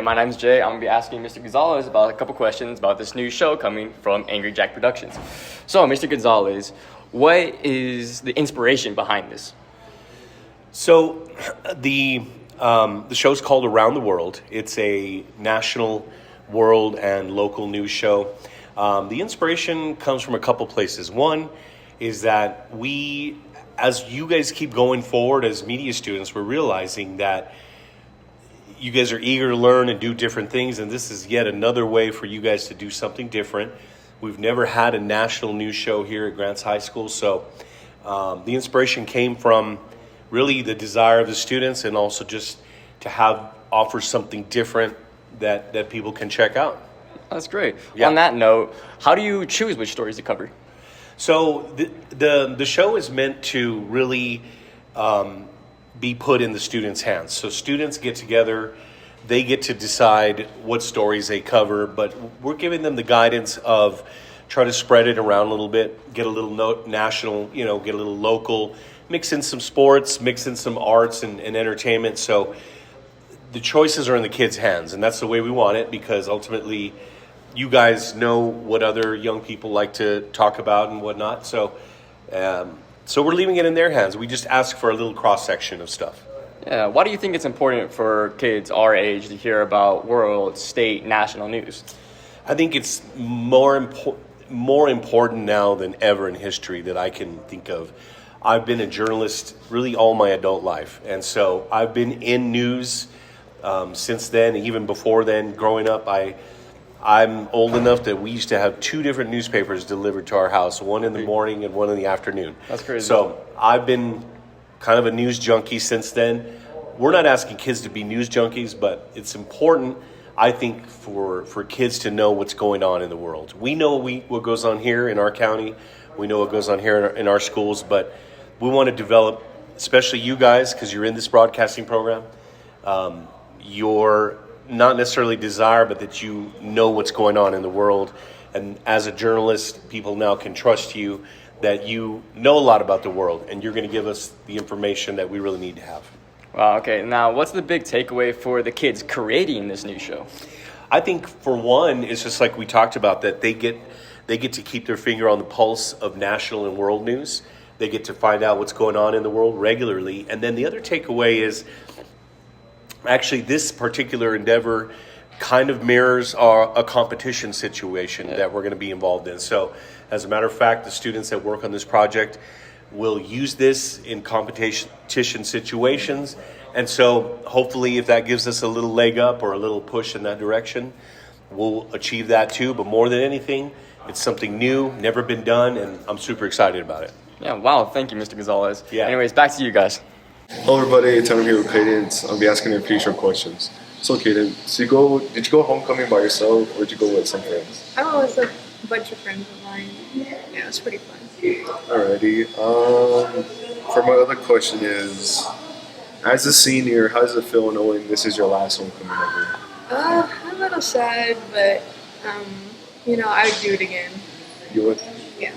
my name's Jay. I'm going to be asking Mr. Gonzalez about a couple questions about this new show coming from Angry Jack Productions. So, Mr. Gonzalez, what is the inspiration behind this? So, the show's called Around the World. It's a national, world, and local news show. The inspiration comes from a couple places. One is that we, as you guys keep going forward as media students, we're realizing that you guys are eager to learn and do different things, and this is yet another way for you guys to do something different. We've never had a national news show here at Grants High School, so the inspiration came from really the desire of the students and also just to offer something different that people can check out. That's great. Yeah. On that note, how do you choose which stories to cover? So the show is meant to really be put in the students' hands. So students get together, they get to decide what stories they cover, but we're giving them the guidance of try to spread it around a little bit, get a little national, get a little local, mix in some sports, mix in some arts and entertainment. So the choices are in the kids' hands, and that's the way we want it, because ultimately you guys know what other young people like to talk about and whatnot. So we're leaving it in their hands. We just ask for a little cross-section of stuff. Yeah, why do you think it's important for kids our age to hear about world, state, national news? I think it's more important now than ever in history that I can think of. I've been a journalist really all my adult life, and so I've been in news since then, even before then. Growing up, I'm old enough that we used to have two different newspapers delivered to our house, one in the morning and one in the afternoon. That's crazy. So I've been kind of a news junkie since then. We're not asking kids to be news junkies, but it's important, I think, for kids to know what's going on in the world. We know what goes on here in our county. We know what goes on here in our schools, but we want to develop, especially you guys, because you're in this broadcasting program, your not necessarily desire, but that you know what's going on in the world. And as a journalist, people now can trust you that you know a lot about the world, and you're going to give us the information that we really need to have. Wow, okay. Now, what's the big takeaway for the kids creating this new show? I think, for one, it's just like we talked about, that they get to keep their finger on the pulse of national and world news. They get to find out what's going on in the world regularly. And then the other takeaway is, actually, this particular endeavor kind of mirrors a competition situation that we're going to be involved in. So, as a matter of fact, the students that work on this project will use this in competition situations. And so, hopefully, if that gives us a little leg up or a little push in that direction, we'll achieve that too. But more than anything, it's something new, never been done, and I'm super excited about it. Yeah, wow. Thank you, Mr. Gonzalez. Yeah. Anyways, back to you guys. Hello everybody, I'm here with Cadence. I'll be asking you a few short questions. So Cadence, did you go homecoming by yourself or did you go with some friends? I went with a bunch of friends of mine. Yeah, it was pretty fun. Alrighty. For my other question is, as a senior, how does it feel knowing this is your last homecoming ever? I'm a little sad, but I would do it again. You would? Yeah.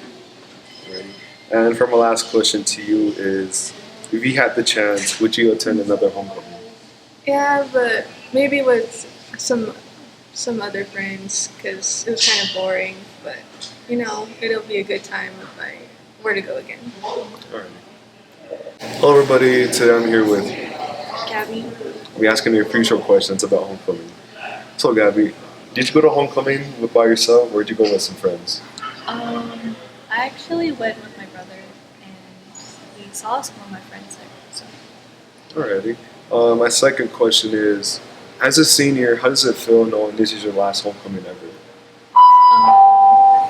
Alrighty. And for my last question to you is, if you had the chance, would you attend another homecoming? Yeah, but maybe with some other friends, because it was kind of boring. But it'll be a good time if I were to go again. Alright. Hello everybody, today I'm here with Gabby. I'll be asking you a few short questions about homecoming. So Gabby, did you go to homecoming by yourself or did you go with some friends? I actually went with my brother, and we saw some of my friends there. So. Alrighty. My second question is, as a senior, how does it feel knowing this is your last homecoming ever?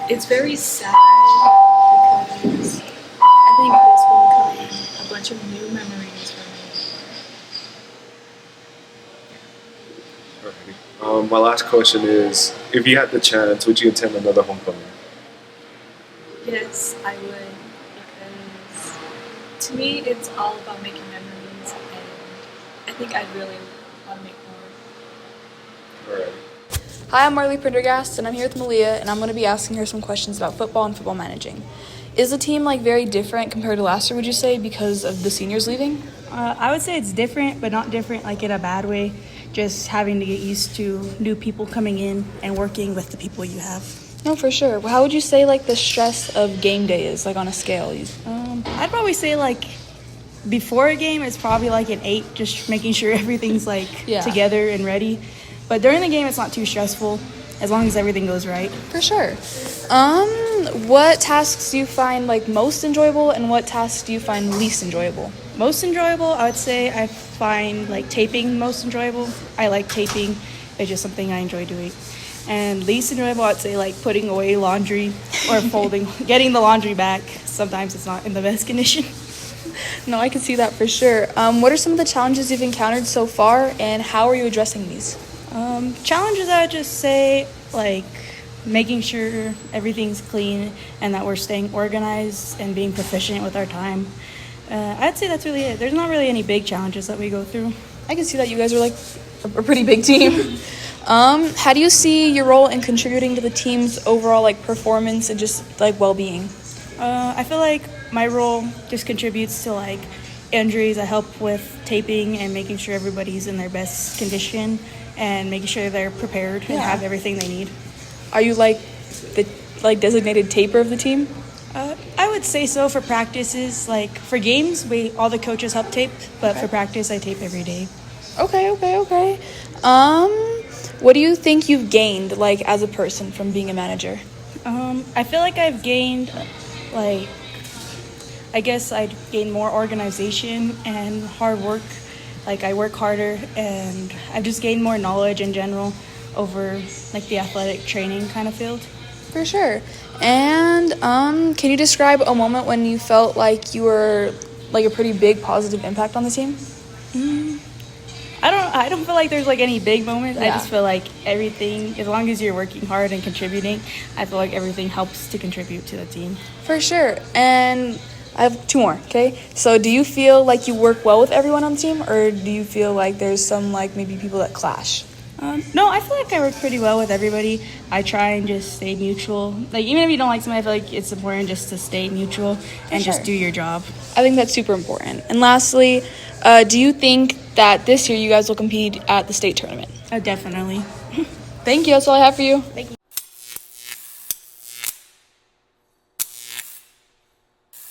It's very sad because I think this homecoming a bunch of new memories for me. Alrighty. My last question is, if you had the chance, would you attend another homecoming? Yes, I would, because to me it's all about making memories, and I think I'd really want to make more. Alright. Hi, I'm Marley Prendergast, and I'm here with Malia, and I'm going to be asking her some questions about football and football managing. Is the team very different compared to last year, would you say, because of the seniors leaving? I would say it's different, but not different in a bad way. just having to get used to new people coming in and working with the people you have. No, for sure. How would you say like the stress of game day is, like on a scale? I'd probably say like before a game, it's probably like an 8, just making sure everything's like Yeah. together and ready. But during the game, it's not too stressful as long as everything goes right. For sure. What tasks do you find like most enjoyable, and what tasks do you find least enjoyable? Most enjoyable, I would say I find like taping most enjoyable. I like taping. It's just something I enjoy doing. And least enjoyable, I'd say like putting away laundry or folding, getting the laundry back. Sometimes it's not in the best condition. No, I can see that for sure. What are some of the challenges you've encountered so far, and how are you addressing these? Challenges, I would just say like making sure everything's clean and that we're staying organized and being proficient with our time. I'd say that's really it. There's not really any big challenges that we go through. I can see that you guys are like a pretty big team. How do you see your role in contributing to the team's overall like performance and just like well-being? I feel like my role just contributes to like injuries. I help with taping and making sure everybody's in their best condition and making sure they're prepared and have everything they need. Are you like the designated taper of the team? I would say so for practices. Like for games, all the coaches help tape, but for practice, I tape every day. Okay. What do you think you've gained like as a person from being a manager? I feel like I've gained, like, I guess I'd gained more organization and hard work. Like I work harder, and I've just gained more knowledge in general over like the athletic training kind of field. For sure. And can you describe a moment when you felt like you were like a pretty big positive impact on the team? I don't feel like there's like any big moments. I Yeah. just feel like everything, as long as you're working hard and contributing, I feel like everything helps to contribute to the team. For sure. And I have 2 more, okay? So do you feel like you work well with everyone on the team, or do you feel like there's some like maybe people that clash? No, I feel like I work pretty well with everybody. I try and just stay neutral. Like even if you don't like somebody, I feel like it's important just to stay neutral and just do your job. I think that's super important. And lastly, do you think that this year you guys will compete at the state tournament? Definitely. Thank you. That's all I have for you. Thank you.